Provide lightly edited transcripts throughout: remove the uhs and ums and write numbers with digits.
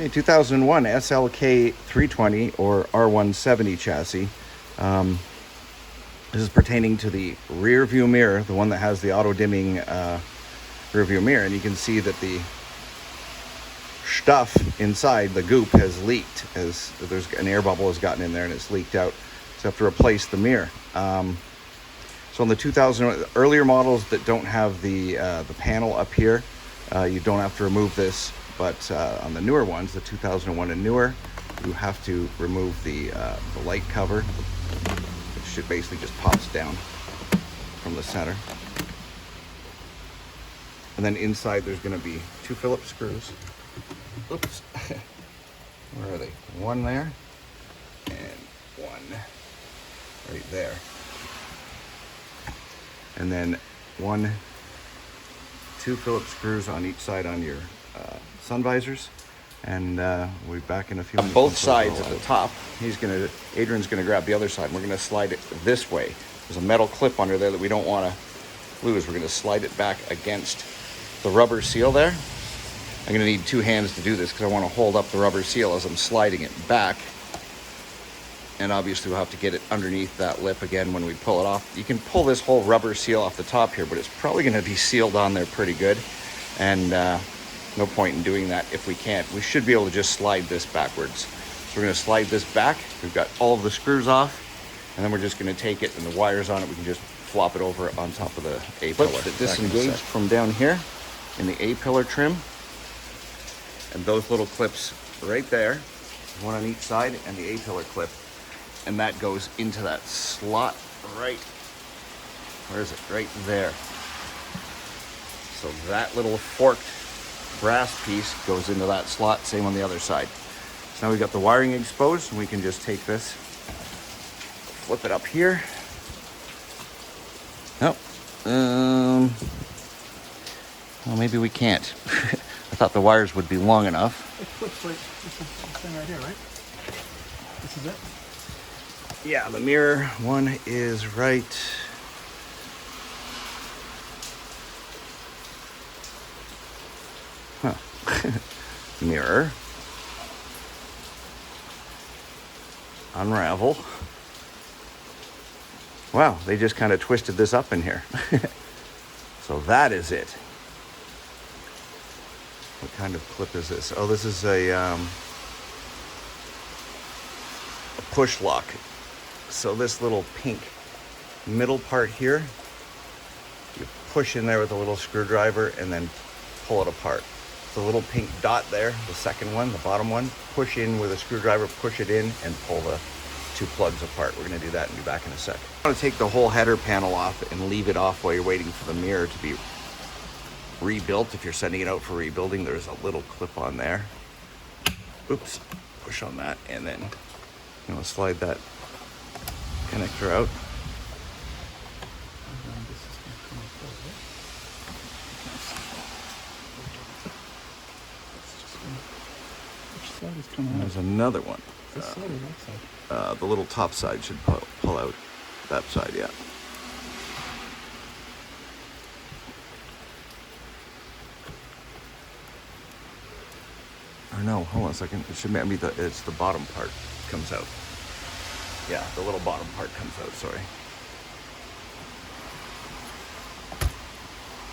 Okay, 2001 SLK 320 or R170 chassis. This is pertaining to the rear view mirror, the one that has the auto dimming rear view mirror, and you can see that the stuff inside, the goop, has leaked, as there's an air bubble has gotten in there and it's leaked out. So I have to replace the mirror. So on the 2000 earlier models that don't have the panel up here, you don't have to remove this. But on the newer ones, the 2001 and newer, you have to remove the light cover, which should basically just pops down from the center. And then inside there's going to be 2 Phillips screws. Oops. Where are they? One there and one right there. And then 2 Phillips screws on each side on your sun visors, and we'll be back in a few minutes. Both sides at the top. Adrian's gonna grab the other side, and we're gonna slide it this way. There's a metal clip under there that we don't want to lose. We're gonna slide it back against the rubber seal there. I'm gonna need 2 hands to do this because I want to hold up the rubber seal as I'm sliding it back. And obviously we'll have to get it underneath that lip again when we pull it off. You can pull this whole rubber seal off the top here, but it's probably gonna be sealed on there pretty good. And no point in doing that if we can't. We should be able to just slide this backwards. So we're gonna slide this back. We've got all of the screws off, and then we're just gonna take it, and the wires on it, we can just flop it over on top of the A-pillar. That disengaged from down here in the A-pillar trim. And those little clips right there, one on each side, and the A-pillar clip. And that goes into that slot right, where is it? Right there. So that little forked brass piece goes into that slot, same on the other side. So now we've got the wiring exposed, and we can just take this, flip it up here. Nope. Well, maybe we can't. I thought the wires would be long enough. It flips like this thing right here, right? This is it? Yeah, the mirror one is right. Huh. Mirror. Unravel. Wow, they just kind of twisted this up in here. So that is it. What kind of clip is this? Oh, this is a push lock. So this little pink middle part here, you push in there with a little screwdriver and then pull it apart. The little pink dot there, the second one, the bottom one, push in with a screwdriver, push it in and pull the 2 plugs apart. We're gonna do that and be back in a sec. I'm gonna take the whole header panel off and leave it off while you're waiting for the mirror to be rebuilt. If you're sending it out for rebuilding, there's a little clip on there. Oops, push on that, and then you know, slide that connector out. There's another one. This side or that side? The little top side should pull out. That side, yeah. Or no, hold on a second. It should be it's the bottom part comes out. Yeah, the little bottom part comes out, sorry.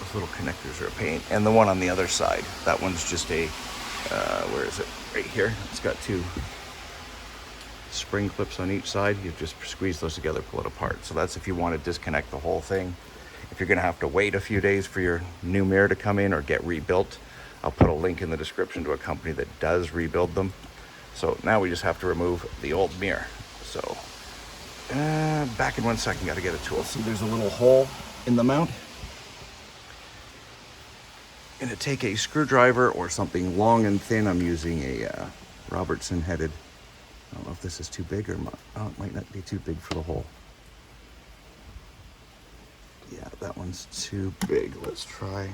Those little connectors are a pain. And the one on the other side, that one's just a, where is it? Right here. It's got 2 spring clips on each side. You just squeeze those together, pull it apart. So that's if you want to disconnect the whole thing. If you're gonna have to wait a few days for your new mirror to come in or get rebuilt, I'll put a link in the description to a company that does rebuild them. So now we just have to remove the old mirror. So back in 1 second, gotta get a tool. See, there's a little hole in the mount. I'm gonna take a screwdriver or something long and thin. I'm using a Robertson headed. I don't know if this is too big or not. Oh, it might not be too big for the hole. Yeah, that one's too big. Let's try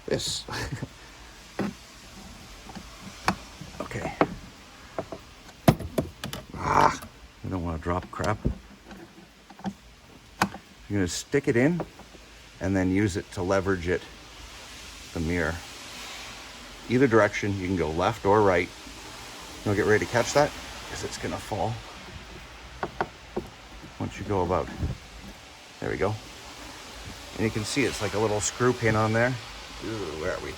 this. Okay. I don't want to drop crap. You're going to stick it in and then use it to leverage it, the mirror. either direction. You can go left or right. You'll get ready to catch that because it's gonna fall once you go about. There we go. And you can see it's like a little screw pin on there. Ooh, where are we?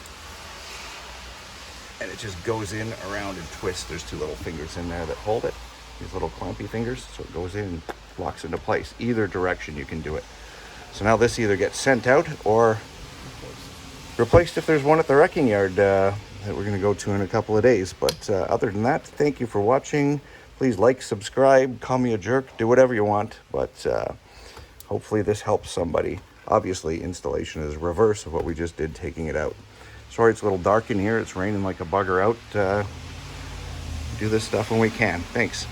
And it just goes in, around, and twists. There's two little fingers in there that hold it. These little clampy fingers. So it goes in and locks into place. Either direction you can do it. So now this either gets sent out or replaced if there's one at the wrecking yard that we're going to go to in a couple of days. But other than that, thank you for watching. Please like, subscribe, call me a jerk, do whatever you want. But hopefully this helps somebody. Obviously, installation is reverse of what we just did, taking it out. Sorry it's a little dark in here. It's raining like a bugger out. Do this stuff when we can. Thanks.